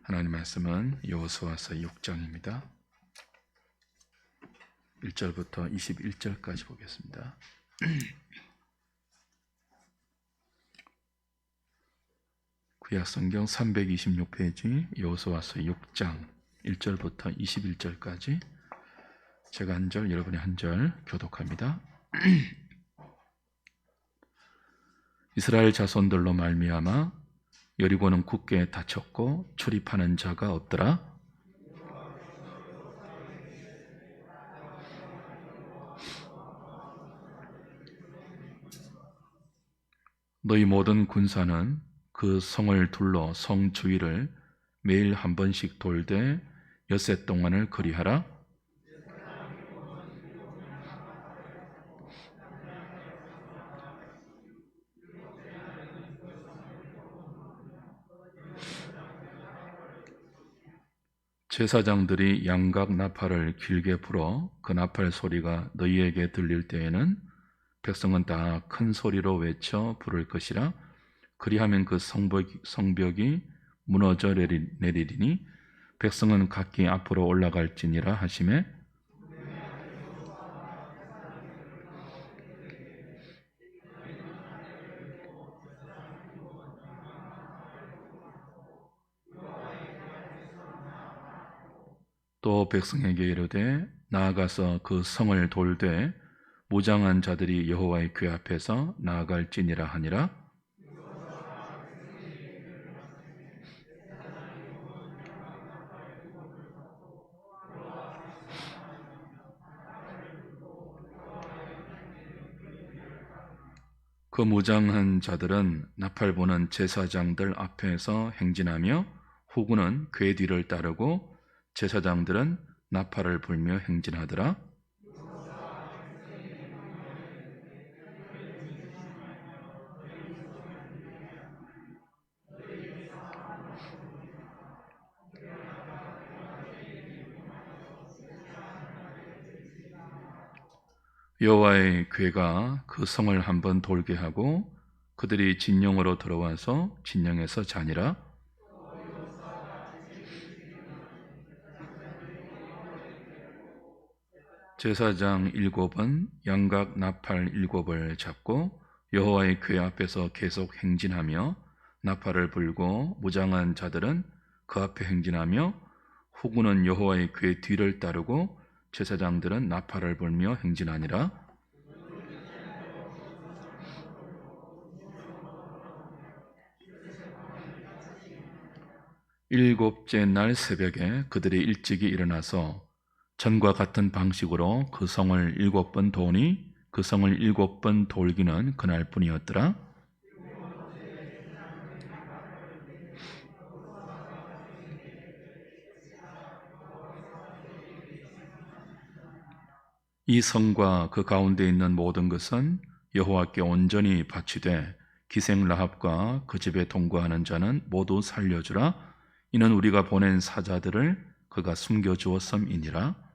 하나님 말씀은 여호수아서 6장입니다. 1절부터 21절까지 보겠습니다. 구약성경 326페이지 여호수아서 6장 1절부터 21절까지 제가 한 절, 여러분이 한 절 교독합니다. 이스라엘 자손들로 말미암아 여리고는 굳게 닫혔고 출입하는 자가 없더라. 너희 모든 군사는 그 성을 둘러 성 주위를 매일 한 번씩 돌되 엿새 동안을 그리하라. 제사장들이 양각 나팔을 길게 불어 그 나팔 소리가 너희에게 들릴 때에는 백성은 다 큰 소리로 외쳐 부를 것이라. 그리하면 그 성벽이 무너져 내리리니 백성은 각기 앞으로 올라갈지니라 하시매, 또 백성에게 이르되 나아가서 그 성을 돌되 무장한 자들이 여호와의 궤 앞에서 나아갈지니라 하니라. 그 무장한 자들은 나팔 부는 제사장들 앞에서 행진하며 후군은 궤 뒤를 따르고 제사장들은 나팔을 불며 행진하더라. 여호와의 궤가 그 성을 한번 돌게 하고 그들이 진영으로 들어와서 진영에서 자니라. 제사장 7은 양각 나팔 7을 잡고 여호와의 궤 앞에서 계속 행진하며 나팔을 불고 무장한 자들은 그 앞에 행진하며 후군은 여호와의 궤 뒤를 따르고 제사장들은 나팔을 불며 행진하니라. 일곱째 날 새벽에 그들이 일찍이 일어나서 전과 같은 방식으로 그 성을 7번 도니 그 성을 7번 돌기는 그날뿐이었더라. 이 성과 그 가운데 있는 모든 것은 여호와께 온전히 바치되 기생 라합과 그 집에 동거하는 자는 모두 살려주라. 이는 우리가 보낸 사자들을 그가 숨겨주었음이니라.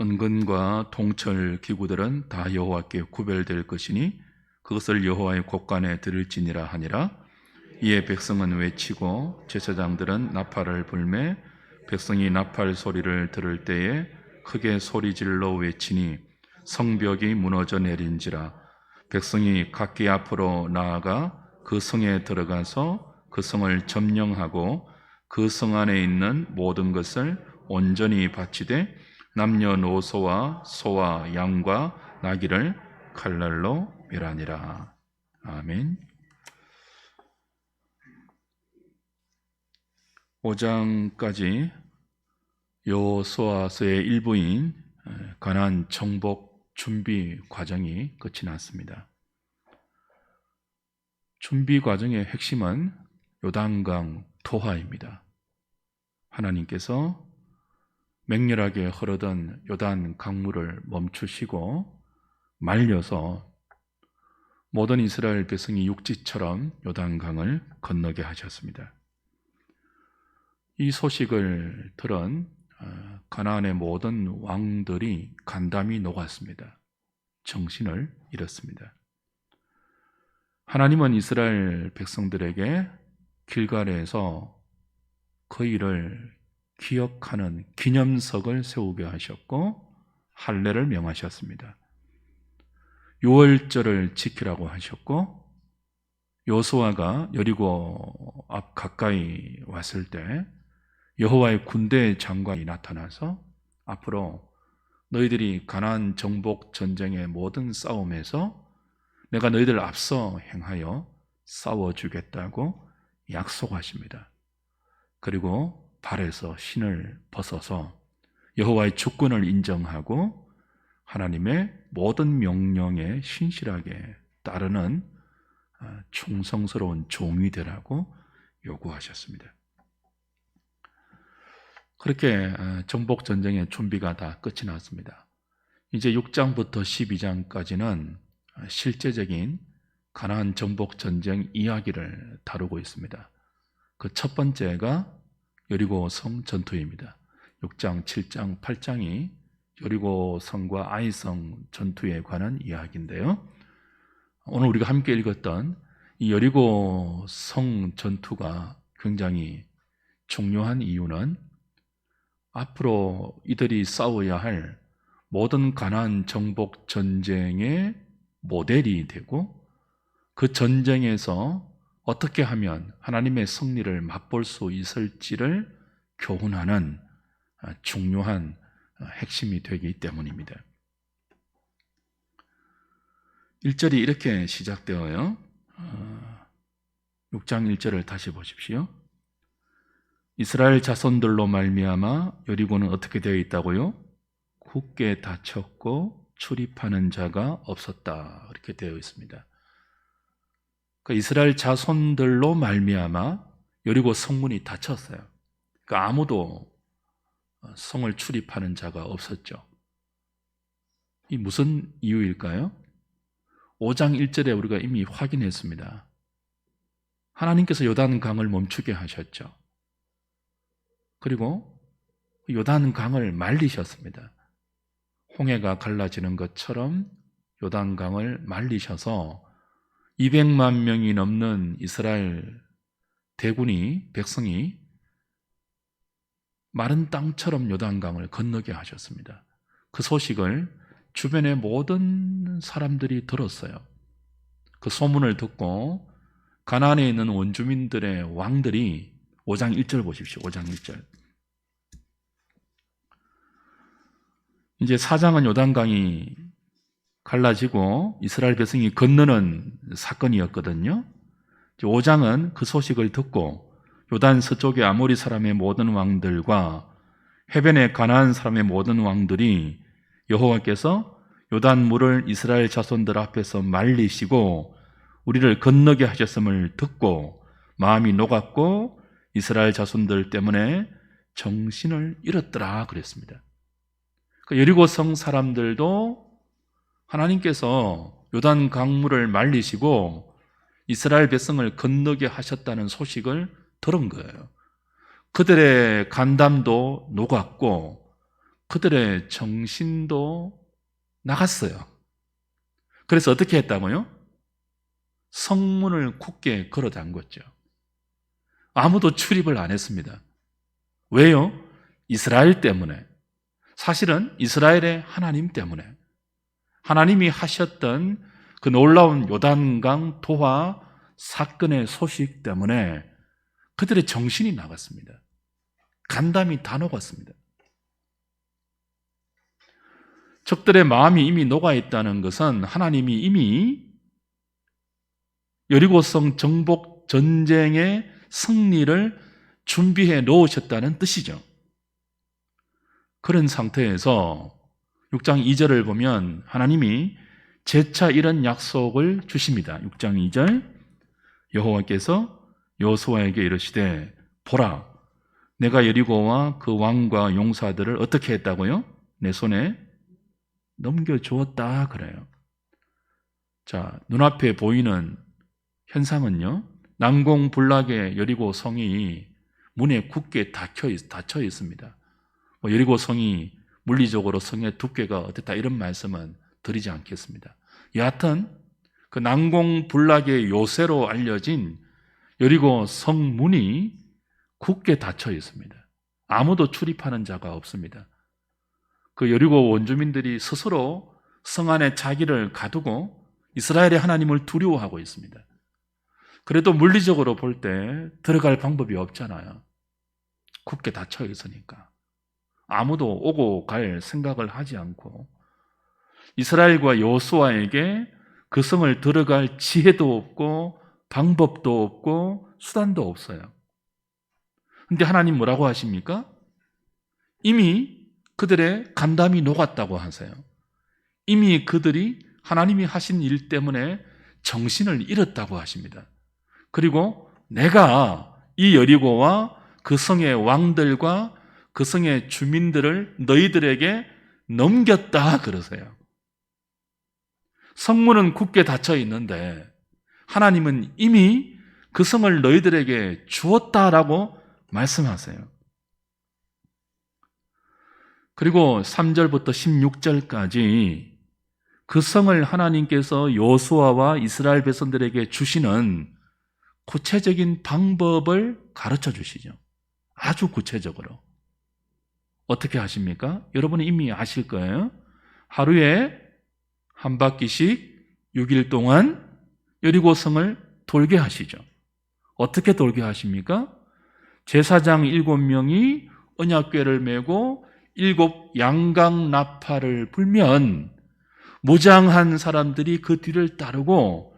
은근과 통철 기구들은 다 여호와께 구별될 것이니 그것을 여호와의 곳간에 드릴지니라 하니라. 이에 백성은 외치고 제사장들은 나팔을 불매 백성이 나팔 소리를 들을 때에 크게 소리질러 외치니 성벽이 무너져 내린지라. 백성이 각기 앞으로 나아가 그 성에 들어가서 그 성을 점령하고 그 성 안에 있는 모든 것을 온전히 바치되 남녀노소와 소와 양과 나귀를 칼날로 멸하니라. 아멘. 5장까지 여호수아서의 일부인 가나안 정복 준비 과정이 끝이 났습니다. 준비 과정의 핵심은 요단강 토하입니다. 하나님께서 맹렬하게 흐르던 요단 강물을 멈추시고 말려서 모든 이스라엘 백성이 육지처럼 요단강을 건너게 하셨습니다. 이 소식을 들은 가나안의 모든 왕들이 간담이 녹았습니다. 정신을 잃었습니다. 하나님은 이스라엘 백성들에게 길갈에서 그 일을 기억하는 기념석을 세우게 하셨고 할례를 명하셨습니다. 유월절을 지키라고 하셨고 여호수아가 여리고 앞 가까이 왔을 때 여호와의 군대 장관이 나타나서 앞으로 너희들이 가나안 정복 전쟁의 모든 싸움에서 내가 너희들을 앞서 행하여 싸워주겠다고 약속하십니다. 그리고 발에서 신을 벗어서 여호와의 주권을 인정하고 하나님의 모든 명령에 신실하게 따르는 충성스러운 종이 되라고 요구하셨습니다. 그렇게 정복전쟁의 준비가 다 끝이 났습니다. 이제 6장부터 12장까지는 실제적인 가나안 정복전쟁 이야기를 다루고 있습니다. 그 첫 번째가 여리고 성 전투입니다. 6장, 7장, 8장이 여리고 성과 아이성 전투에 관한 이야기인데요. 오늘 우리가 함께 읽었던 이 여리고 성 전투가 굉장히 중요한 이유는 앞으로 이들이 싸워야 할 모든 가나안 정복 전쟁의 모델이 되고 그 전쟁에서 어떻게 하면 하나님의 승리를 맛볼 수 있을지를 교훈하는 중요한 핵심이 되기 때문입니다. 1절이 이렇게 시작되어요. 6장 1절을 다시 보십시오. 이스라엘 자손들로 말미암아 여리고는 어떻게 되어 있다고요? 굳게 닫혔고 출입하는 자가 없었다. 이렇게 되어 있습니다. 그러니까 이스라엘 자손들로 말미암아 여리고 성문이 닫혔어요. 그러니까 아무도 성을 출입하는 자가 없었죠. 이 무슨 이유일까요? 5장 1절에 우리가 이미 확인했습니다. 하나님께서 요단강을 멈추게 하셨죠. 그리고 요단강을 말리셨습니다. 홍해가 갈라지는 것처럼 요단강을 말리셔서 200만 명이 넘는 이스라엘 대군이, 백성이 마른 땅처럼 요단강을 건너게 하셨습니다. 그 소식을 주변의 모든 사람들이 들었어요. 그 소문을 듣고 가나안에 있는 원주민들의 왕들이 5장 1절 보십시오. 5장 1절. 이제 4장은 요단강이 갈라지고 이스라엘 백성이 건너는 사건이었거든요. 5장은 그 소식을 듣고 요단 서쪽의 아모리 사람의 모든 왕들과 해변의 가나안 사람의 모든 왕들이 여호와께서 요단 물을 이스라엘 자손들 앞에서 말리시고 우리를 건너게 하셨음을 듣고 마음이 녹았고 이스라엘 자손들 때문에 정신을 잃었더라 그랬습니다. 여리고 성 사람들도 하나님께서 요단 강물을 말리시고 이스라엘 백성을 건너게 하셨다는 소식을 들은 거예요. 그들의 간담도 녹았고 그들의 정신도 나갔어요. 그래서 어떻게 했다고요? 성문을 굳게 걸어 잠궜죠. 아무도 출입을 안 했습니다. 왜요? 이스라엘 때문에. 사실은 이스라엘의 하나님 때문에. 하나님이 하셨던 그 놀라운 요단강 도화 사건의 소식 때문에 그들의 정신이 나갔습니다. 간담이 다 녹았습니다. 적들의 마음이 이미 녹아있다는 것은 하나님이 이미 여리고성 정복 전쟁의 승리를 준비해 놓으셨다는 뜻이죠. 그런 상태에서 6장 2절을 보면 하나님이 재차 이런 약속을 주십니다. 6장 2절 여호와께서 여호수아에게 이르시되 보라 내가 여리고와 그 왕과 용사들을 어떻게 했다고요? 내 손에 넘겨주었다 그래요. 자, 눈앞에 보이는 현상은요 난공불락의 여리고 성이 문에 굳게 닫혀 있습니다. 여리고 성이 물리적으로 성의 두께가 어땠다 이런 말씀은 드리지 않겠습니다. 여하튼 그 난공불락의 요새로 알려진 여리고 성문이 굳게 닫혀 있습니다. 아무도 출입하는 자가 없습니다. 그 여리고 원주민들이 스스로 성 안에 자기를 가두고 이스라엘의 하나님을 두려워하고 있습니다. 그래도 물리적으로 볼 때 들어갈 방법이 없잖아요. 굳게 닫혀 있으니까. 아무도 오고 갈 생각을 하지 않고 이스라엘과 여호수아에게 그 성을 들어갈 지혜도 없고 방법도 없고 수단도 없어요. 근데 하나님 뭐라고 하십니까? 이미 그들의 간담이 녹았다고 하세요. 이미 그들이 하나님이 하신 일 때문에 정신을 잃었다고 하십니다. 그리고 내가 이 여리고와 그 성의 왕들과 그 성의 주민들을 너희들에게 넘겼다 그러세요. 성문은 굳게 닫혀 있는데 하나님은 이미 그 성을 너희들에게 주었다라고 말씀하세요. 그리고 3절부터 16절까지 그 성을 하나님께서 여호수아와 이스라엘 백성들에게 주시는 구체적인 방법을 가르쳐 주시죠. 아주 구체적으로. 어떻게 하십니까? 여러분은 이미 아실 거예요. 하루에 한 바퀴씩 6일 동안 여리고성을 돌게 하시죠. 어떻게 돌게 하십니까? 제사장 7명이 언약궤를 메고 7 양각 나팔을 불면 무장한 사람들이 그 뒤를 따르고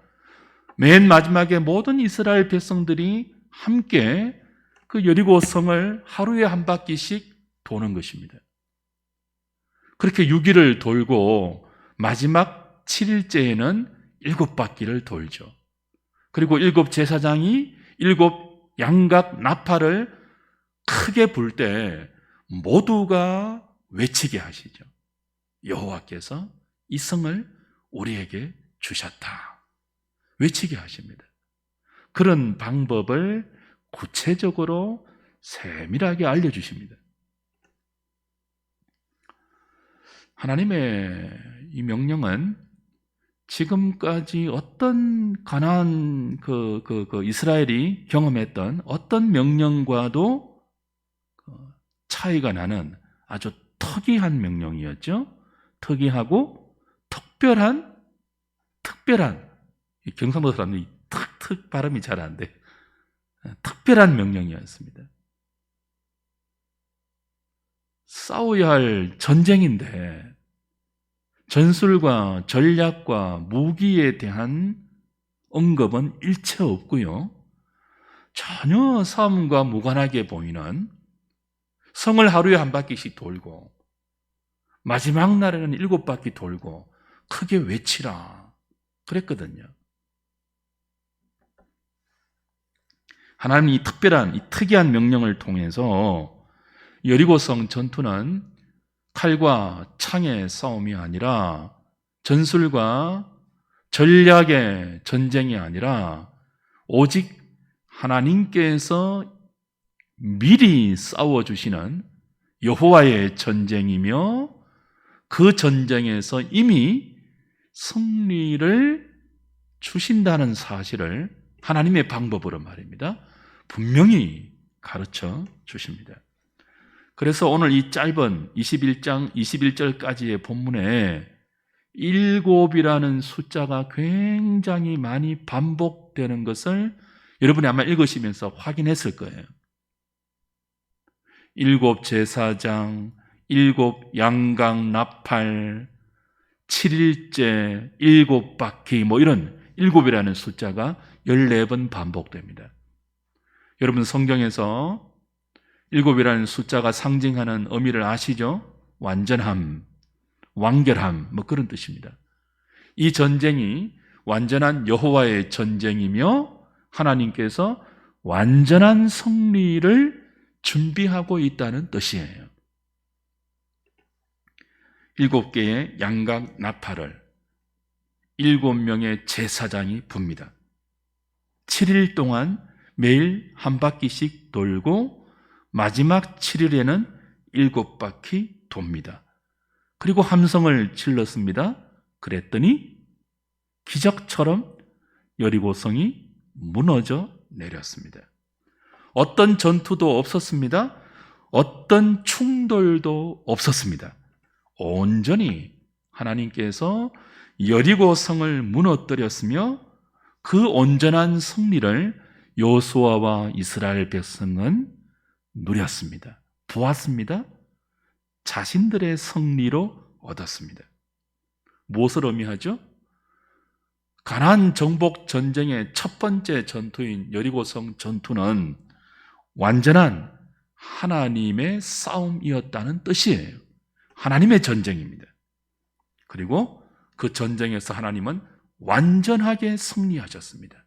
맨 마지막에 모든 이스라엘 백성들이 함께 그 여리고 성을 하루에 한 바퀴씩 도는 것입니다. 그렇게 6일을 돌고 마지막 7일째에는 7바퀴를 돌죠. 그리고 7 제사장이 7 양각 나팔을 크게 불 때 모두가 외치게 하시죠. 여호와께서 이 성을 우리에게 주셨다. 외치게 하십니다. 그런 방법을 구체적으로 세밀하게 알려주십니다. 하나님의 이 명령은 지금까지 어떤 가나안 이스라엘이 경험했던 어떤 명령과도 차이가 나는 아주 특이한 명령이었죠. 특이하고 특별한 경상도 사람들이 탁 발음이 잘 안 돼. 특별한 명령이었습니다. 싸워야 할 전쟁인데 전술과 전략과 무기에 대한 언급은 일체 없고요. 전혀 싸움과 무관하게 보이는 성을 하루에 한 바퀴씩 돌고 마지막 날에는 7바퀴 돌고 크게 외치라 그랬거든요. 하나님이 이 특이한 명령을 통해서 여리고성 전투는 칼과 창의 싸움이 아니라 전술과 전략의 전쟁이 아니라 오직 하나님께서 미리 싸워주시는 여호와의 전쟁이며 그 전쟁에서 이미 승리를 주신다는 사실을 하나님의 방법으로 말입니다. 분명히 가르쳐 주십니다. 그래서 오늘 이 짧은 21장 21절까지의 본문에 7이라는 숫자가 굉장히 많이 반복되는 것을 여러분이 아마 읽으시면서 확인했을 거예요. 7 제사장, 7 양각 나팔, 7일째, 7바퀴 이런 7이라는 숫자가 14번 반복됩니다. 여러분 성경에서 7이라는 숫자가 상징하는 의미를 아시죠? 완전함, 완결함 그런 뜻입니다. 이 전쟁이 완전한 여호와의 전쟁이며 하나님께서 완전한 승리를 준비하고 있다는 뜻이에요. 7개의 양각 나팔을 7명의 제사장이 붑니다. 7일 동안 매일 한 바퀴씩 돌고 마지막 7일에는 7바퀴 돕니다. 그리고 함성을 질렀습니다. 그랬더니 기적처럼 여리고성이 무너져 내렸습니다. 어떤 전투도 없었습니다. 어떤 충돌도 없었습니다. 온전히 하나님께서 여리고성을 무너뜨렸으며 그 온전한 승리를 여호수아와 이스라엘 백성은 누렸습니다. 보았습니다. 자신들의 승리로 얻었습니다. 무엇을 의미하죠? 가나안 정복 전쟁의 첫 번째 전투인 여리고성 전투는 완전한 하나님의 싸움이었다는 뜻이에요. 하나님의 전쟁입니다. 그리고 그 전쟁에서 하나님은 완전하게 승리하셨습니다.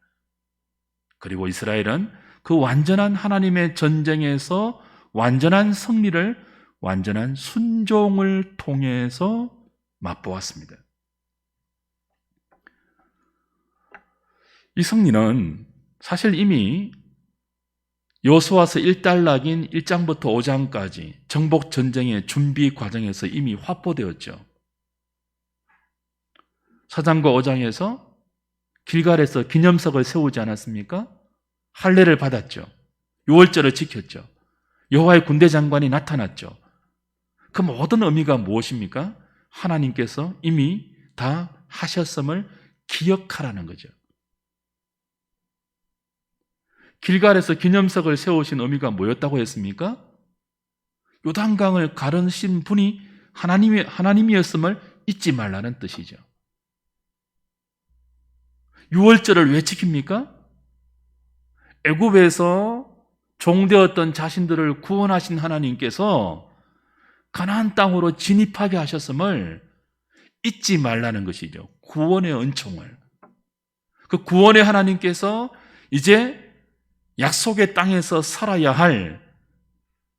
그리고 이스라엘은 그 완전한 하나님의 전쟁에서 완전한 승리를 완전한 순종을 통해서 맛보았습니다. 이 승리는 사실 이미 여호수아서 1단락인 1장부터 5장까지 정복 전쟁의 준비 과정에서 이미 확보되었죠. 4장과 5장에서 길갈에서 기념석을 세우지 않았습니까? 할례를 받았죠. 유월절을 지켰죠. 여호와의 군대 장관이 나타났죠. 그 모든 의미가 무엇입니까? 하나님께서 이미 다 하셨음을 기억하라는 거죠. 길갈에서 기념석을 세우신 의미가 뭐였다고 했습니까? 요단강을 가르신 분이 하나님이었음을 잊지 말라는 뜻이죠. 유월절을 왜 지킵니까? 애굽에서 종되었던 자신들을 구원하신 하나님께서 가나안 땅으로 진입하게 하셨음을 잊지 말라는 것이죠. 구원의 은총을. 그 구원의 하나님께서 이제 약속의 땅에서 살아야 할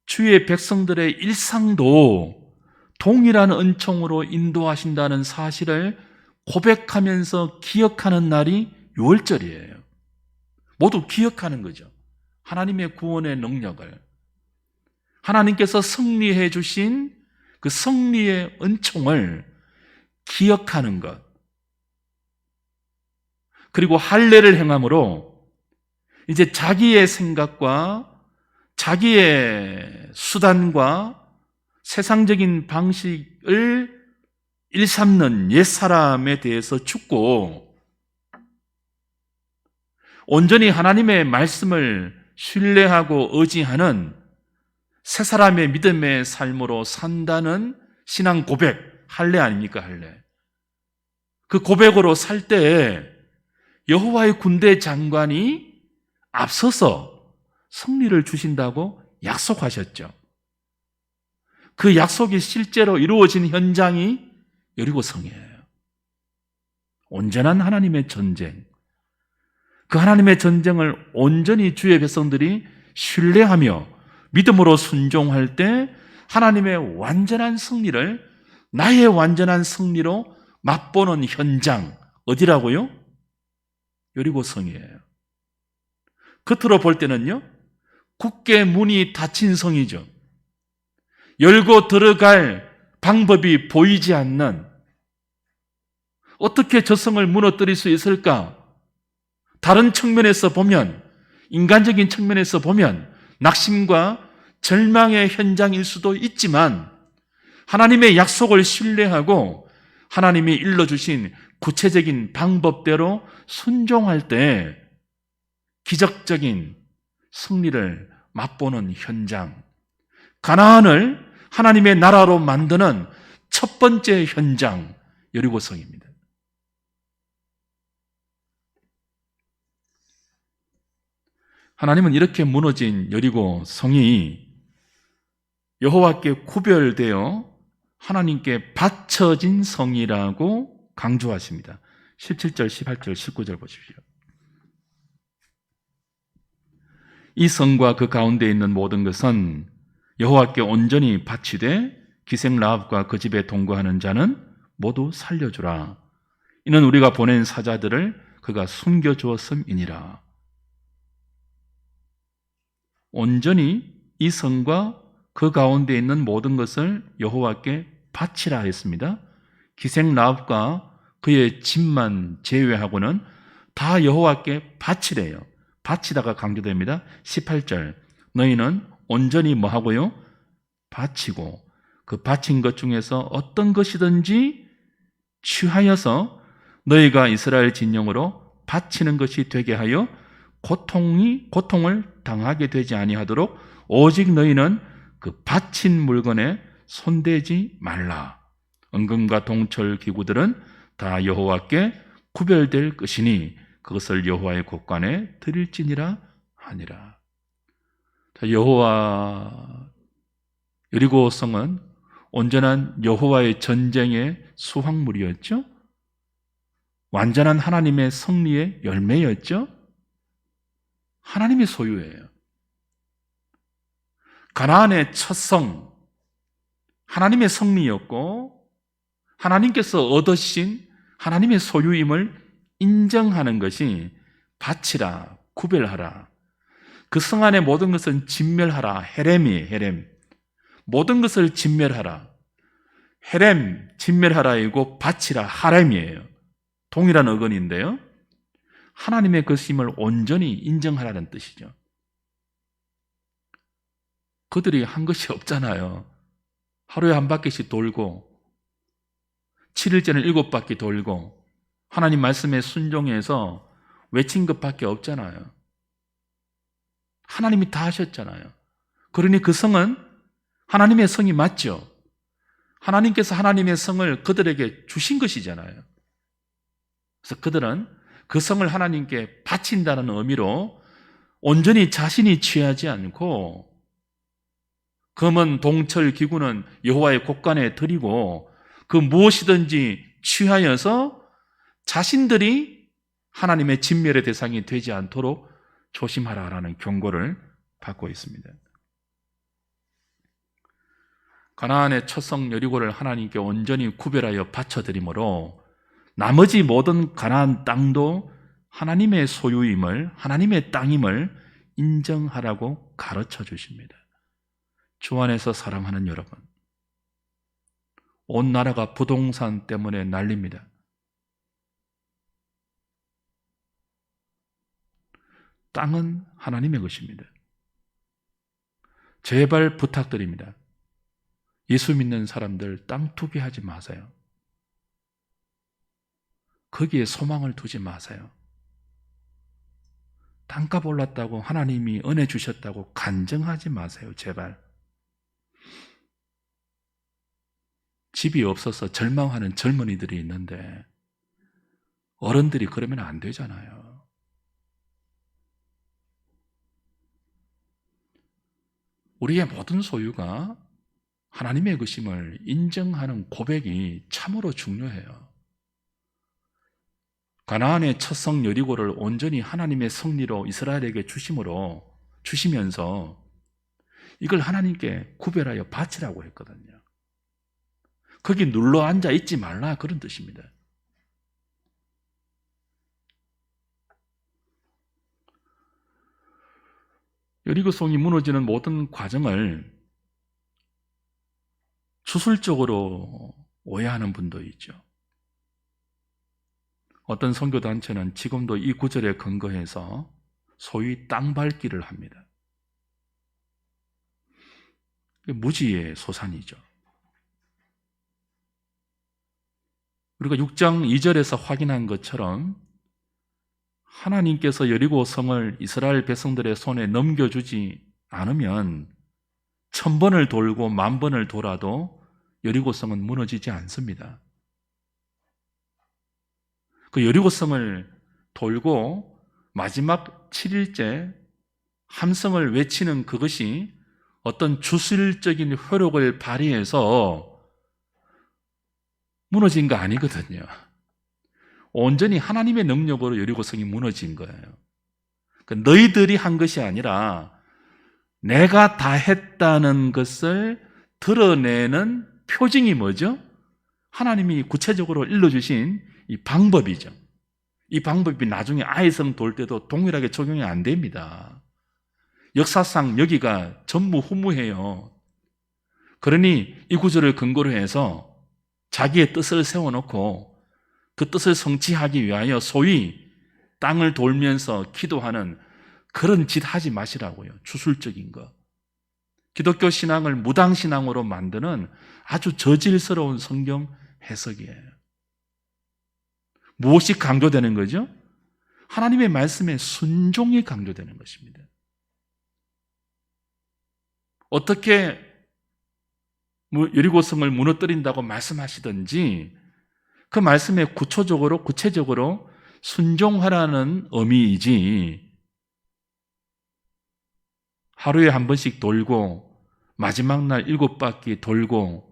주의 백성들의 일상도 동일한 은총으로 인도하신다는 사실을 고백하면서 기억하는 날이 유월절이에요. 모두 기억하는 거죠. 하나님의 구원의 능력을, 하나님께서 승리해 주신 그 승리의 은총을 기억하는 것, 그리고 할례를 행함으로 이제 자기의 생각과 자기의 수단과 세상적인 방식을 일삼는 옛사람에 대해서 죽고 온전히 하나님의 말씀을 신뢰하고 의지하는 새 사람의 믿음의 삶으로 산다는 신앙 고백, 할례 아닙니까? 할례. 그 고백으로 살 때에 여호와의 군대 장관이 앞서서 승리를 주신다고 약속하셨죠. 그 약속이 실제로 이루어진 현장이 여리고성이에요. 온전한 하나님의 전쟁, 그 하나님의 전쟁을 온전히 주의 백성들이 신뢰하며 믿음으로 순종할 때 하나님의 완전한 승리를 나의 완전한 승리로 맛보는 현장, 어디라고요? 여리고성이에요. 겉으로 볼 때는요, 굳게 문이 닫힌 성이죠. 열고 들어갈 방법이 보이지 않는, 어떻게 저 성을 무너뜨릴 수 있을까? 다른 측면에서 보면, 인간적인 측면에서 보면 낙심과 절망의 현장일 수도 있지만 하나님의 약속을 신뢰하고 하나님이 일러주신 구체적인 방법대로 순종할 때 기적적인 승리를 맛보는 현장, 가나안을 하나님의 나라로 만드는 첫 번째 현장, 여리고성입니다. 하나님은 이렇게 무너진 여리고성이 여호와께 구별되어 하나님께 바쳐진 성이라고 강조하십니다. 17절, 18절, 19절 보십시오. 이 성과 그 가운데 있는 모든 것은 여호와께 온전히 바치되 기생 라합과 그 집에 동거하는 자는 모두 살려주라. 이는 우리가 보낸 사자들을 그가 숨겨주었음이니라. 온전히 이 성과 그 가운데 있는 모든 것을 여호와께 바치라 했습니다. 기생 라합과 그의 집만 제외하고는 다 여호와께 바치래요. 바치다가 강조됩니다. 18절 너희는 온전히 뭐하고요? 바치고 그 바친 것 중에서 어떤 것이든지 취하여서 너희가 이스라엘 진영으로 바치는 것이 되게 하여 고통을 당하게 되지 아니하도록 오직 너희는 그 바친 물건에 손대지 말라. 은금과 동철 기구들은 다 여호와께 구별될 것이니 그것을 여호와의 곳간에 드릴지니라 하니라. 여호와 여리고 성은 온전한 여호와의 전쟁의 수확물이었죠. 완전한 하나님의 승리의 열매였죠. 하나님의 소유예요. 가나안의 첫 성, 하나님의 승리였고 하나님께서 얻으신 하나님의 소유임을 인정하는 것이 바치라, 구별하라. 그 성 안의 모든 것은 진멸하라. 헤렘이에요. 헤렘. 모든 것을 진멸하라. 헤렘, 진멸하라이고 바치라, 하렘이에요. 동일한 어근인데요. 하나님의 것임을 온전히 인정하라는 뜻이죠. 그들이 한 것이 없잖아요. 하루에 한 바퀴씩 돌고 7일째는 7바퀴 돌고 하나님 말씀에 순종해서 외친 것밖에 없잖아요. 하나님이 다 하셨잖아요. 그러니 그 성은 하나님의 성이 맞죠. 하나님께서 하나님의 성을 그들에게 주신 것이잖아요. 그래서 그들은 그 성을 하나님께 바친다는 의미로 온전히 자신이 취하지 않고 금은 동철 기구는 여호와의 곳간에 드리고 그 무엇이든지 취하여서 자신들이 하나님의 진멸의 대상이 되지 않도록 조심하라라는 경고를 받고 있습니다. 가나안의 첫 성 여리고를 하나님께 온전히 구별하여 바쳐드리므로 나머지 모든 가나안 땅도 하나님의 소유임을, 하나님의 땅임을 인정하라고 가르쳐 주십니다. 주 안에서 사랑하는 여러분, 온 나라가 부동산 때문에 난립니다. 땅은 하나님의 것입니다. 제발 부탁드립니다. 예수 믿는 사람들 땅 투기하지 마세요. 거기에 소망을 두지 마세요. 땅값 올랐다고 하나님이 은혜 주셨다고 간증하지 마세요. 제발. 집이 없어서 절망하는 젊은이들이 있는데 어른들이 그러면 안 되잖아요. 우리의 모든 소유가 하나님의 것임을 인정하는 고백이 참으로 중요해요. 가나안의 첫 성 여리고를 온전히 하나님의 성리로 이스라엘에게 주시면서 이걸 하나님께 구별하여 바치라고 했거든요. 거기 눌러 앉아 있지 말라, 그런 뜻입니다. 여리고 성이 무너지는 모든 과정을 주술적으로 오해하는 분도 있죠. 어떤 선교단체는 지금도 이 구절에 근거해서 소위 땅 밟기를 합니다. 무지의 소산이죠. 우리가 6장 2절에서 확인한 것처럼 하나님께서 여리고 성을 이스라엘 백성들의 손에 넘겨주지 않으면 1000번을 돌고 10,000번을 돌아도 여리고 성은 무너지지 않습니다. 그 여리고 성을 돌고 마지막 7일째 함성을 외치는 그것이 어떤 주술적인 효력을 발휘해서 무너진 거 아니거든요. 온전히 하나님의 능력으로 여리고 성이 무너진 거예요. 그러니까 너희들이 한 것이 아니라 내가 다 했다는 것을 드러내는 표징이 뭐죠? 하나님이 구체적으로 일러주신 이 방법이죠. 이 방법이 나중에 아이성 돌 때도 동일하게 적용이 안 됩니다. 역사상 여기가 전무후무해요. 그러니 이 구절을 근거로 해서 자기의 뜻을 세워놓고 그 뜻을 성취하기 위하여 소위 땅을 돌면서 기도하는 그런 짓 하지 마시라고요. 주술적인 거. 기독교 신앙을 무당신앙으로 만드는 아주 저질스러운 성경 해석이에요. 무엇이 강조되는 거죠? 하나님의 말씀에 순종이 강조되는 것입니다. 어떻게 여리고성을 무너뜨린다고 말씀하시든지 그 말씀에 구체적으로 순종하라는 의미이지, 하루에 한 번씩 돌고 마지막 날 7바퀴 돌고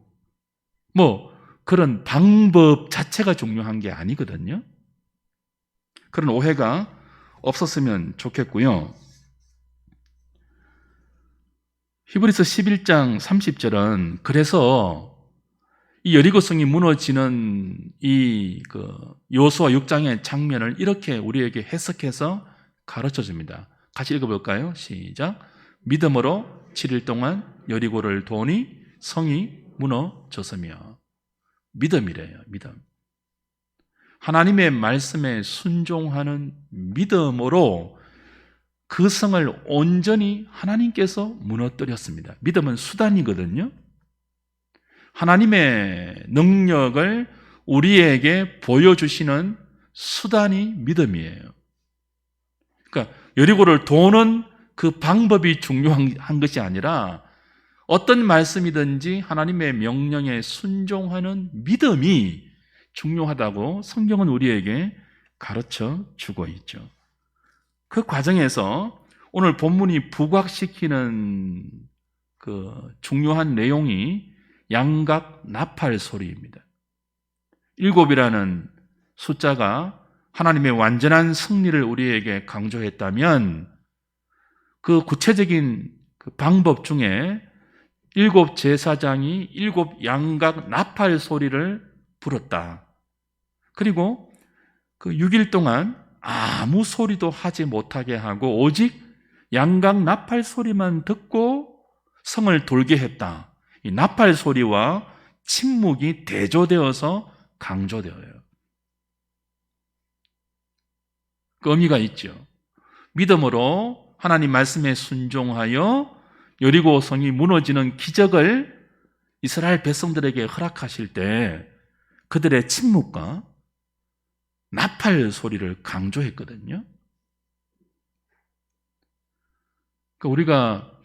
그런 방법 자체가 중요한 게 아니거든요. 그런 오해가 없었으면 좋겠고요. 히브리서 11장 30절은 그래서 이 여리고성이 무너지는 이 여호수아 6장의 장면을 이렇게 우리에게 해석해서 가르쳐 줍니다. 같이 읽어볼까요? 시작. 믿음으로 7일 동안 여리고를 도니 성이 무너졌으며. 믿음이래요. 믿음. 하나님의 말씀에 순종하는 믿음으로 그 성을 온전히 하나님께서 무너뜨렸습니다. 믿음은 수단이거든요. 하나님의 능력을 우리에게 보여주시는 수단이 믿음이에요. 그러니까 여리고를 도는 그 방법이 중요한 것이 아니라 어떤 말씀이든지 하나님의 명령에 순종하는 믿음이 중요하다고 성경은 우리에게 가르쳐 주고 있죠. 그 과정에서 오늘 본문이 부각시키는 그 중요한 내용이 양각 나팔 소리입니다. 7이라는 숫자가 하나님의 완전한 승리를 우리에게 강조했다면 그 구체적인 그 방법 중에 7 제사장이 7 양각 나팔 소리를 불었다. 그리고 그 6일 동안 아무 소리도 하지 못하게 하고 오직 양각 나팔 소리만 듣고 성을 돌게 했다. 이 나팔 소리와 침묵이 대조되어서 강조되어요. 그 의미가 있죠. 믿음으로 하나님 말씀에 순종하여 여리고 성이 무너지는 기적을 이스라엘 백성들에게 허락하실 때 그들의 침묵과 나팔 소리를 강조했거든요. 우리가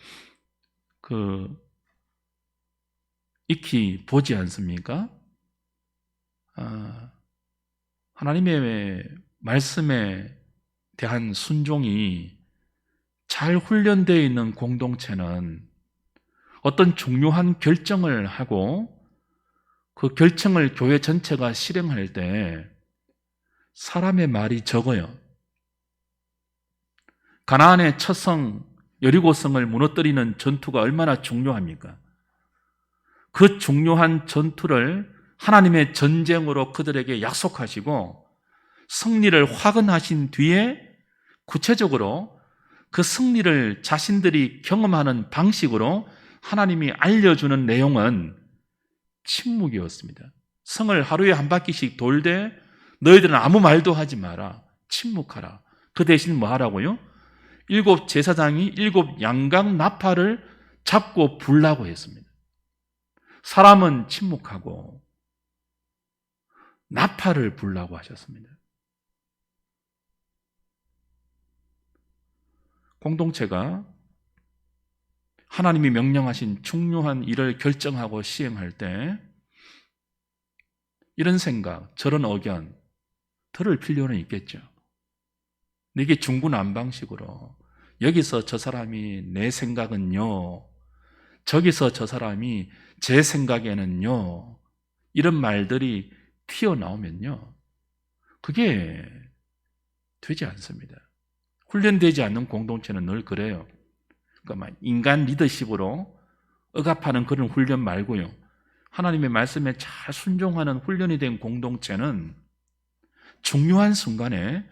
익히 보지 않습니까? 하나님의 말씀에 대한 순종이 잘 훈련되어 있는 공동체는 어떤 중요한 결정을 하고 그 결정을 교회 전체가 실행할 때 사람의 말이 적어요. 가나안의 첫 성 여리고성을 무너뜨리는 전투가 얼마나 중요합니까? 그 중요한 전투를 하나님의 전쟁으로 그들에게 약속하시고 승리를 확언하신 뒤에 구체적으로 그 승리를 자신들이 경험하는 방식으로 하나님이 알려주는 내용은 침묵이었습니다. 성을 하루에 한 바퀴씩 돌되 너희들은 아무 말도 하지 마라. 침묵하라. 그 대신 뭐 하라고요? 7 제사장이 7 양각 나팔을 잡고 불라고 했습니다. 사람은 침묵하고 나팔을 불라고 하셨습니다. 공동체가 하나님이 명령하신 중요한 일을 결정하고 시행할 때 이런 생각, 저런 의견 들을 필요는 있겠죠. 이게 중구난방식으로 여기서 저 사람이 내 생각은요, 저기서 저 사람이 제 생각에는요, 이런 말들이 튀어나오면요, 그게 되지 않습니다. 훈련되지 않는 공동체는 늘 그래요. 그러니까 인간 리더십으로 억압하는 그런 훈련 말고요, 하나님의 말씀에 잘 순종하는 훈련이 된 공동체는 중요한 순간에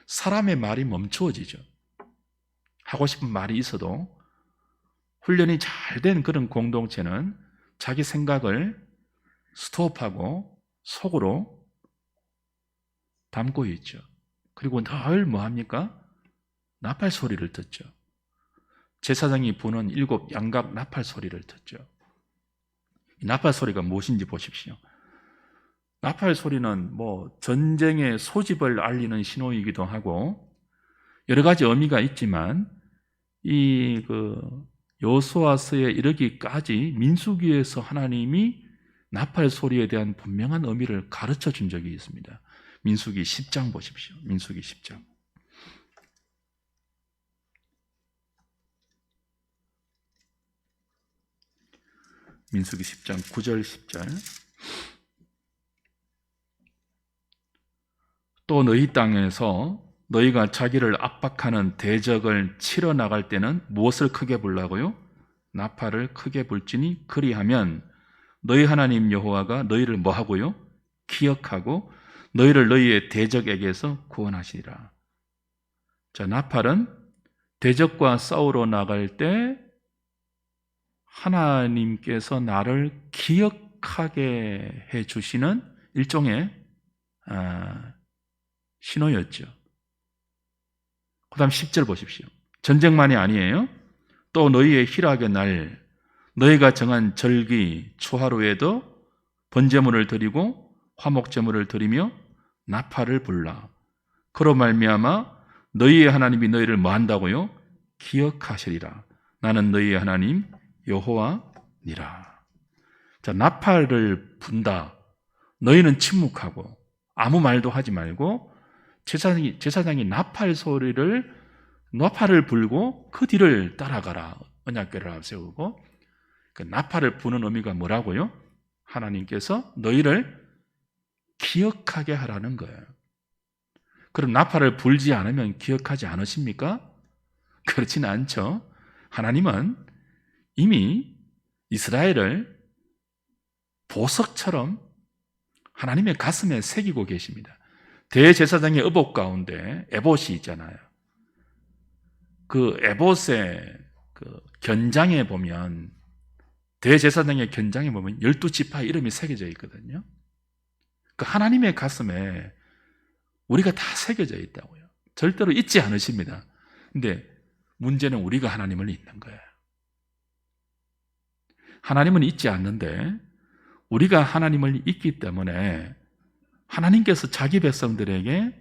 사람의 말이 멈추어지죠. 하고 싶은 말이 있어도 훈련이 잘 된 그런 공동체는 자기 생각을 스톱하고 속으로 담고 있죠. 그리고 늘 뭐합니까? 나팔 소리를 듣죠. 제사장이 부는 7 양각 나팔 소리를 듣죠. 이 나팔 소리가 무엇인지 보십시오. 나팔 소리는 전쟁의 소집을 알리는 신호이기도 하고 여러 가지 의미가 있지만 이 여호수아서에 이르기까지 민수기에서 하나님이 나팔 소리에 대한 분명한 의미를 가르쳐 준 적이 있습니다. 민수기 10장 보십시오. 민수기 10장. 민수기 10장 9절 10절. 또 너희 땅에서 너희가 자기를 압박하는 대적을 치러 나갈 때는 무엇을 크게 불라고요? 나팔을 크게 불지니 그리하면 너희 하나님 여호와가 너희를 뭐하고요? 기억하고 너희를 너희의 대적에게서 구원하시리라. 자, 나팔은 대적과 싸우러 나갈 때 하나님께서 나를 기억하게 해주시는 일종의 신호였죠. 그 다음 10절 보십시오. 전쟁만이 아니에요. 또 너희의 희락의 날 너희가 정한 절기 초하루에도 번제물을 드리고 화목제물을 드리며 나팔을 불라. 그로 말미암아 너희의 하나님이 너희를 뭐 한다고요? 기억하시리라. 나는 너희의 하나님 여호와니라. 자, 나팔을 분다. 너희는 침묵하고 아무 말도 하지 말고 제사장이 나팔을 불고 그 뒤를 따라가라. 언약궤를 세우고 그 나팔을 부는 의미가 뭐라고요? 하나님께서 너희를 기억하게 하라는 거예요. 그럼 나팔을 불지 않으면 기억하지 않으십니까? 그렇지는 않죠. 하나님은 이미 이스라엘을 보석처럼 하나님의 가슴에 새기고 계십니다. 대제사장의 의복 가운데 에봇이 있잖아요. 그 에봇의 견장에 보면 대제사장의 견장에 보면 12지파 이름이 새겨져 있거든요. 그 하나님의 가슴에 우리가 다 새겨져 있다고요. 절대로 잊지 않으십니다. 근데 문제는 우리가 하나님을 잊는 거예요. 하나님은 잊지 않는데 우리가 하나님을 잊기 때문에 하나님께서 자기 백성들에게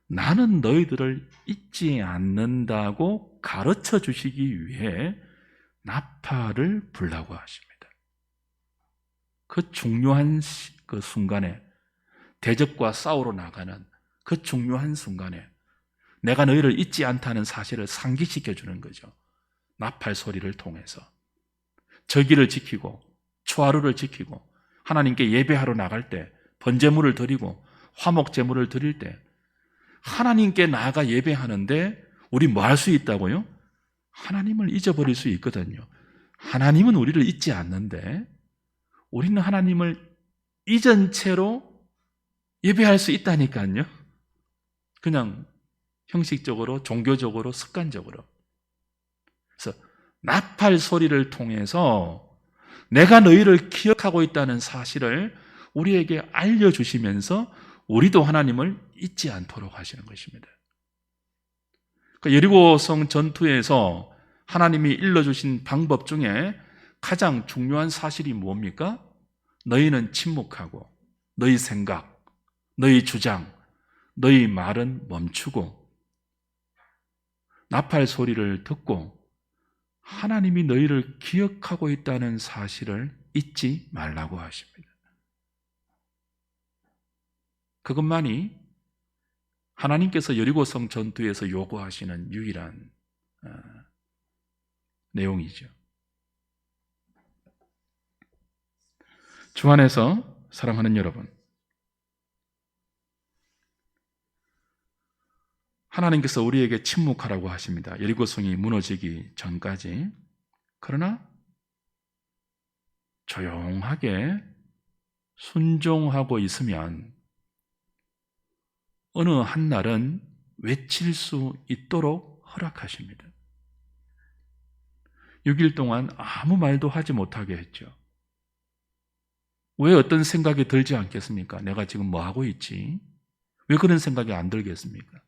나는 너희들을 잊지 않는다고 가르쳐 주시기 위해 나팔을 불라고 하십니다. 그 중요한 그 순간에 대적과 싸우러 나가는 그 중요한 순간에 내가 너희를 잊지 않다는 사실을 상기시켜 주는 거죠. 나팔 소리를 통해서 절기를 지키고 초하루를 지키고 하나님께 예배하러 나갈 때 번제물을 드리고 화목제물을 드릴 때 하나님께 나아가 예배하는데 우리 뭐 할 수 있다고요? 하나님을 잊어버릴 수 있거든요. 하나님은 우리를 잊지 않는데 우리는 하나님을 잊은 채로 예배할 수 있다니까요. 그냥 형식적으로, 종교적으로, 습관적으로. 그래서 나팔 소리를 통해서 내가 너희를 기억하고 있다는 사실을 우리에게 알려주시면서 우리도 하나님을 잊지 않도록 하시는 것입니다. 그러니까 여리고성 전투에서 하나님이 일러주신 방법 중에 가장 중요한 사실이 뭡니까? 너희는 침묵하고 너희 생각, 너희 주장, 너희 말은 멈추고 나팔 소리를 듣고 하나님이 너희를 기억하고 있다는 사실을 잊지 말라고 하십니다. 그것만이 하나님께서 여리고성 전투에서 요구하시는 유일한 내용이죠. 주 안에서 사랑하는 여러분, 하나님께서 우리에게 침묵하라고 하십니다. 여리고성이 무너지기 전까지. 그러나 조용하게 순종하고 있으면 어느 한 날은 외칠 수 있도록 허락하십니다. 6일 동안 아무 말도 하지 못하게 했죠. 왜 어떤 생각이 들지 않겠습니까? 내가 지금 뭐 하고 있지? 왜 그런 생각이 안 들겠습니까?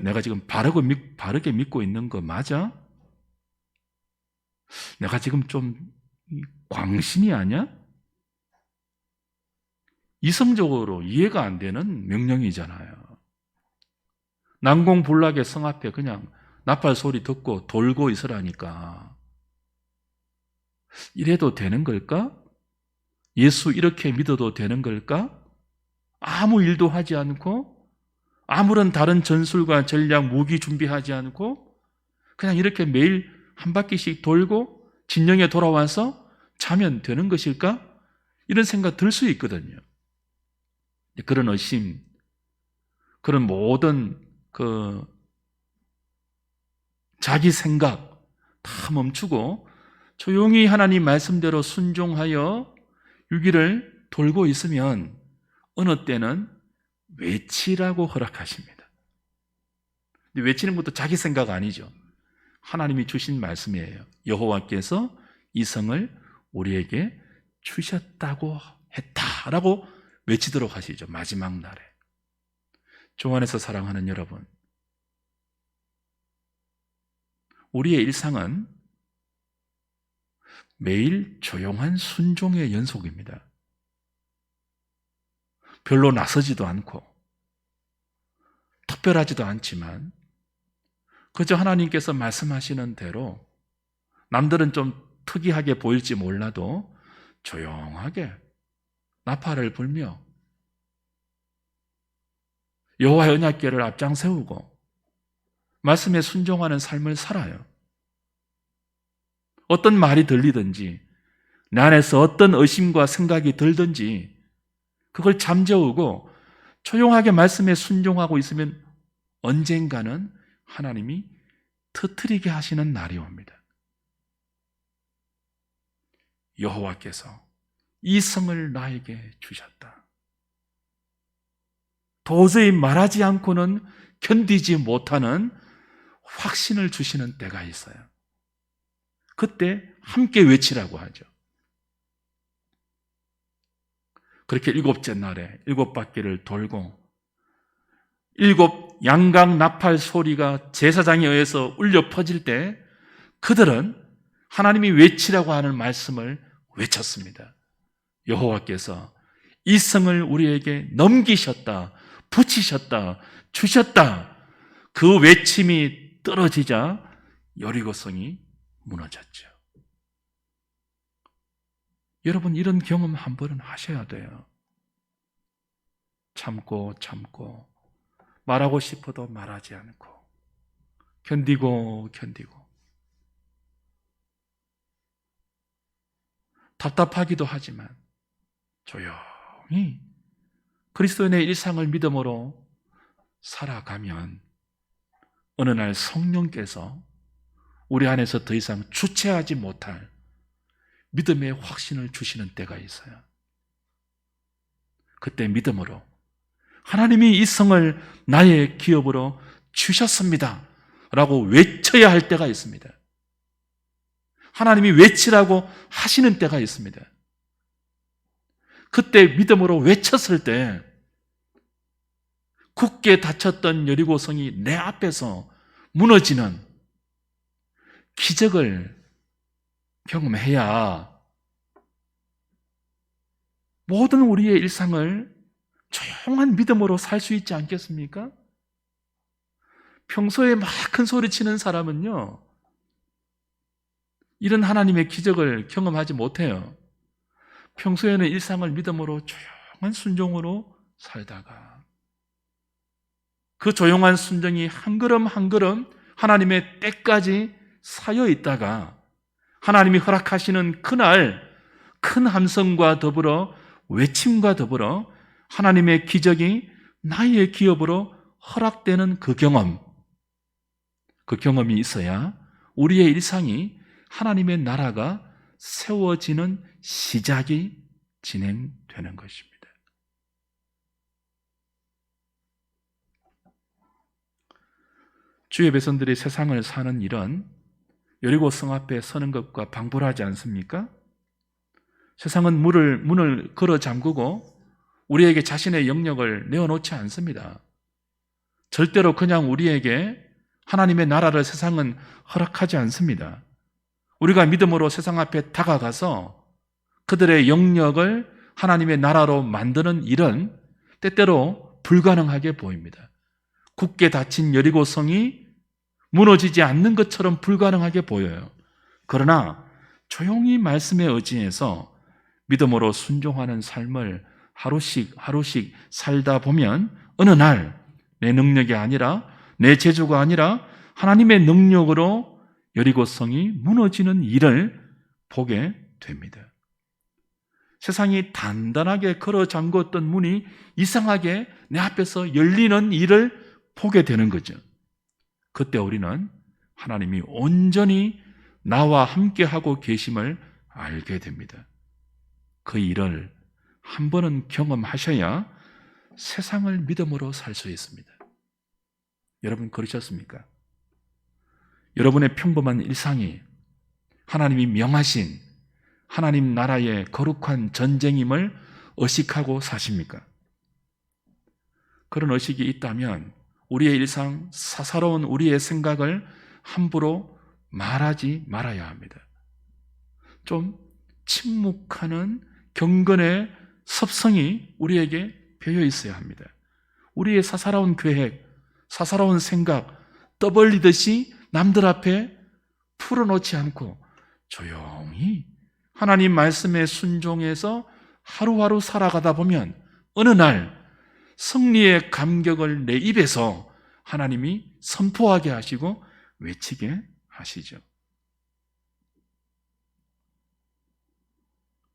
내가 지금 바르게 믿고 있는 거 맞아? 내가 지금 좀 광신이 아니야? 이성적으로 이해가 안 되는 명령이잖아요. 난공불락의 성 앞에 그냥 나팔 소리 듣고 돌고 있으라니까. 이래도 되는 걸까? 예수 이렇게 믿어도 되는 걸까? 아무 일도 하지 않고 아무런 다른 전술과 전략, 무기 준비하지 않고 그냥 이렇게 매일 한 바퀴씩 돌고 진영에 돌아와서 자면 되는 것일까? 이런 생각 들 수 있거든요. 그런 의심, 그런 모든 자기 생각 다 멈추고 조용히 하나님 말씀대로 순종하여 6일을 돌고 있으면 어느 때는 외치라고 허락하십니다. 근데 외치는 것도 자기 생각 아니죠. 하나님이 주신 말씀이에요. 여호와께서 이 성을 우리에게 주셨다고 했다라고 외치도록 하시죠. 마지막 날에. 주 안에서 사랑하는 여러분, 우리의 일상은 매일 조용한 순종의 연속입니다. 별로 나서지도 않고 특별하지도 않지만 그저 하나님께서 말씀하시는 대로 남들은 좀 특이하게 보일지 몰라도 조용하게 나팔을 불며 여호와의 언약궤를 앞장 세우고 말씀에 순종하는 삶을 살아요. 어떤 말이 들리든지 내 안에서 어떤 의심과 생각이 들든지 그걸 잠재우고 조용하게 말씀에 순종하고 있으면 언젠가는 하나님이 터뜨리게 하시는 날이 옵니다. 여호와께서 이 성을 나에게 주셨다. 도저히 말하지 않고는 견디지 못하는 확신을 주시는 때가 있어요. 그때 함께 외치라고 하죠. 그렇게 7째 날에 7바퀴를 돌고 7 양각 나팔 소리가 제사장에 의해서 울려 퍼질 때 그들은 하나님이 외치라고 하는 말씀을 외쳤습니다. 여호와께서 이 성을 우리에게 넘기셨다, 붙이셨다, 주셨다. 그 외침이 떨어지자 여리고성이 무너졌죠. 여러분, 이런 경험 한 번은 하셔야 돼요. 참고 말하고 싶어도 말하지 않고 견디고 답답하기도 하지만 조용히 그리스도인의 일상을 믿음으로 살아가면 어느 날 성령께서 우리 안에서 더 이상 주체하지 못할 믿음의 확신을 주시는 때가 있어요. 그때 믿음으로 하나님이 이 성을 나의 기업으로 주셨습니다 라고 외쳐야 할 때가 있습니다. 하나님이 외치라고 하시는 때가 있습니다. 그때 믿음으로 외쳤을 때 굳게 닫혔던 여리고성이 내 앞에서 무너지는 기적을 경험해야 모든 우리의 일상을 조용한 믿음으로 살 수 있지 않겠습니까? 평소에 막 큰 소리 치는 사람은요, 이런 하나님의 기적을 경험하지 못해요. 평소에는 일상을 믿음으로 조용한 순종으로 살다가 그 조용한 순종이 한 걸음 한 걸음 하나님의 때까지 쌓여 있다가 하나님이 허락하시는 그날 큰 함성과 더불어 외침과 더불어 하나님의 기적이 나의 기업으로 허락되는 그 경험이 있어야 우리의 일상이 하나님의 나라가 세워지는 시작이 진행되는 것입니다. 주의 백성들이 세상을 사는 일은 여리고 성 앞에 서는 것과 방불하지 않습니까? 세상은 문을 걸어 잠그고 우리에게 자신의 영역을 내어놓지 않습니다. 절대로 그냥 우리에게 하나님의 나라를 세상은 허락하지 않습니다. 우리가 믿음으로 세상 앞에 다가가서 그들의 영역을 하나님의 나라로 만드는 일은 때때로 불가능하게 보입니다. 굳게 닫힌 여리고성이 무너지지 않는 것처럼 불가능하게 보여요. 그러나 조용히 말씀에 의지해서 믿음으로 순종하는 삶을 하루씩 살다 보면 어느 날 내 능력이 아니라 내 재주가 아니라 하나님의 능력으로 여리고성이 무너지는 일을 보게 됩니다. 세상이 단단하게 걸어 잠궜던 문이 이상하게 내 앞에서 열리는 일을 보게 되는 거죠. 그때 우리는 하나님이 온전히 나와 함께하고 계심을 알게 됩니다. 그 일을 한 번은 경험하셔야 세상을 믿음으로 살 수 있습니다. 여러분 그러셨습니까? 여러분의 평범한 일상이 하나님이 명하신 하나님 나라의 거룩한 전쟁임을 의식하고 사십니까? 그런 의식이 있다면 우리의 일상, 사사로운 우리의 생각을 함부로 말하지 말아야 합니다. 좀 침묵하는 경건의 섭성이 우리에게 배어 있어야 합니다. 우리의 사사로운 계획, 사사로운 생각, 떠벌리듯이 남들 앞에 풀어놓지 않고 조용히 하나님 말씀에 순종해서 하루하루 살아가다 보면 어느 날 승리의 감격을 내 입에서 하나님이 선포하게 하시고 외치게 하시죠.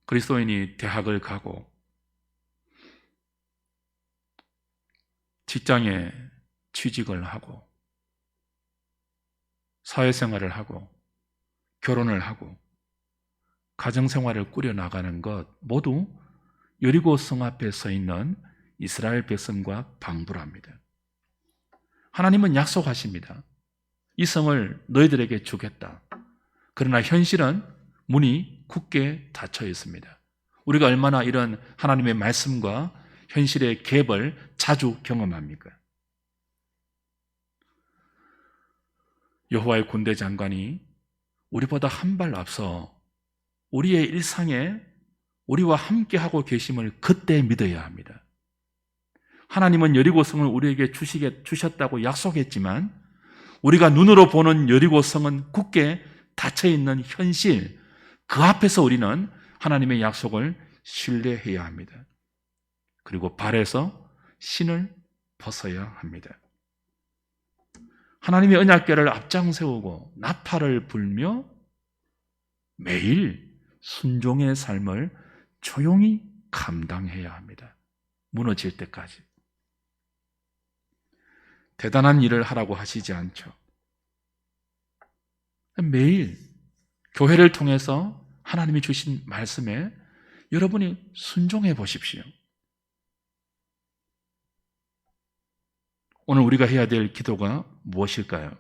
그리스도인이 대학을 가고 직장에 취직을 하고 사회생활을 하고 결혼을 하고 가정생활을 꾸려나가는 것 모두 여리고 성 앞에 서 있는 이스라엘 백성과 방불합니다. 하나님은 약속하십니다. 이 성을 너희들에게 주겠다. 그러나 현실은 문이 굳게 닫혀 있습니다. 우리가 얼마나 이런 하나님의 말씀과 현실의 갭을 자주 경험합니까? 여호와의 군대 장관이 우리보다 한 발 앞서 우리의 일상에 우리와 함께하고 계심을 그때 믿어야 합니다. 하나님은 여리고성을 우리에게 주셨다고 약속했지만 우리가 눈으로 보는 여리고성은 굳게 닫혀있는 현실, 그 앞에서 우리는 하나님의 약속을 신뢰해야 합니다. 그리고 발에서 신을 벗어야 합니다. 하나님의 언약궤를 앞장 세우고 나팔을 불며 매일 순종의 삶을 조용히 감당해야 합니다. 무너질 때까지. 대단한 일을 하라고 하시지 않죠. 매일 교회를 통해서 하나님이 주신 말씀에 여러분이 순종해 보십시오. 오늘 우리가 해야 될 기도가 무엇일까요?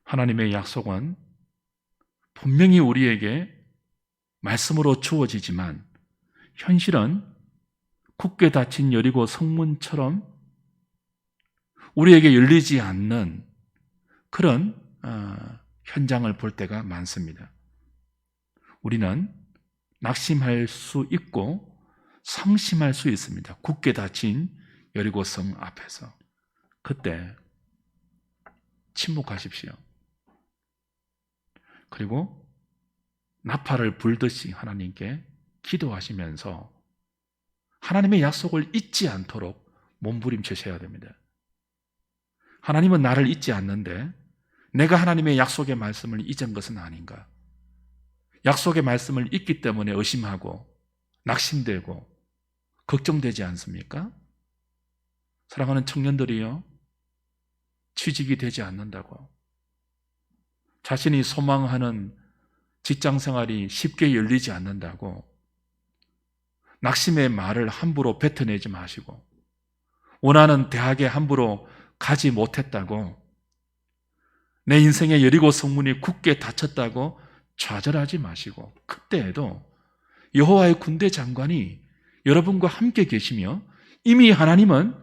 하나님의 약속은 분명히 우리에게 말씀으로 주어지지만 현실은 굳게 닫힌 여리고 성문처럼 우리에게 열리지 않는 그런 현장을 볼 때가 많습니다. 우리는 낙심할 수 있고 상심할 수 있습니다. 굳게 닫힌 여리고성 앞에서. 그때 침묵하십시오. 그리고 나팔을 불듯이 하나님께 기도하시면서 하나님의 약속을 잊지 않도록 몸부림치셔야 됩니다. 하나님은 나를 잊지 않는데 내가 하나님의 약속의 말씀을 잊은 것은 아닌가? 약속의 말씀을 잊기 때문에 의심하고 낙심되고 걱정되지 않습니까? 사랑하는 청년들이요, 취직이 되지 않는다고, 자신이 소망하는 직장생활이 쉽게 열리지 않는다고 낙심의 말을 함부로 뱉어내지 마시고, 원하는 대학에 함부로 가지 못했다고 내 인생의 여리고 성문이 굳게 닫혔다고 좌절하지 마시고, 그때에도 여호와의 군대 장관이 여러분과 함께 계시며 이미 하나님은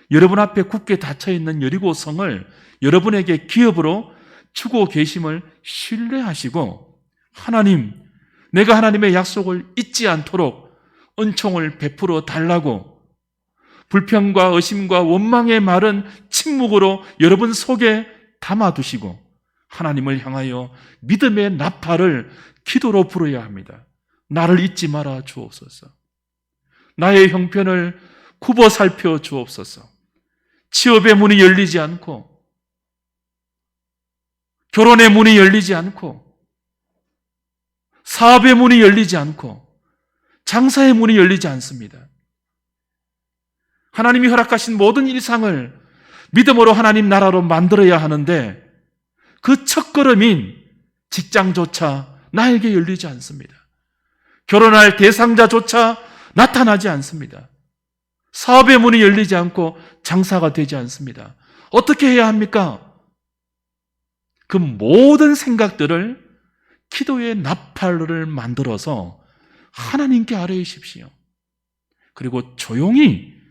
여러분 앞에 굳게 닫혀있는 여리고 성을 여러분에게 기업으로 주고 계심을 신뢰하시고, 하나님, 내가 하나님의 약속을 잊지 않도록 은총을 베풀어 달라고 불평과 의심과 원망의 말은 침묵으로 여러분 속에 담아두시고 하나님을 향하여 믿음의 나팔을 기도로 불어야 합니다. 나를 잊지 말아 주옵소서. 나의 형편을 굽어 살펴 주옵소서. 취업의 문이 열리지 않고, 결혼의 문이 열리지 않고, 사업의 문이 열리지 않고, 장사의 문이 열리지 않습니다. 하나님이 허락하신 모든 일상을 믿음으로 하나님 나라로 만들어야 하는데 그 첫걸음인 직장조차 나에게 열리지 않습니다. 결혼할 대상자조차 나타나지 않습니다. 사업의 문이 열리지 않고 장사가 되지 않습니다. 어떻게 해야 합니까? 그 모든 생각들을 기도의 나팔을 만들어서 하나님께 아뢰십시오. 그리고 조용히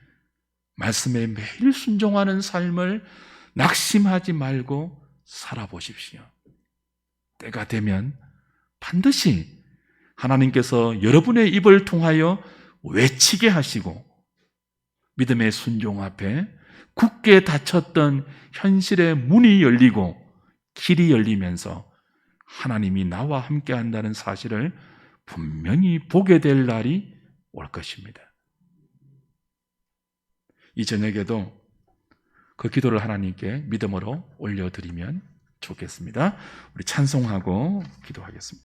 말씀에 매일 순종하는 삶을 낙심하지 말고 살아보십시오. 때가 되면 반드시 하나님께서 여러분의 입을 통하여 외치게 하시고 믿음의 순종 앞에 굳게 닫혔던 현실의 문이 열리고 길이 열리면서 하나님이 나와 함께 한다는 사실을 분명히 보게 될 날이 올 것입니다. 이 저녁에도 그 기도를 하나님께 믿음으로 올려드리면 좋겠습니다. 우리 찬송하고 기도하겠습니다.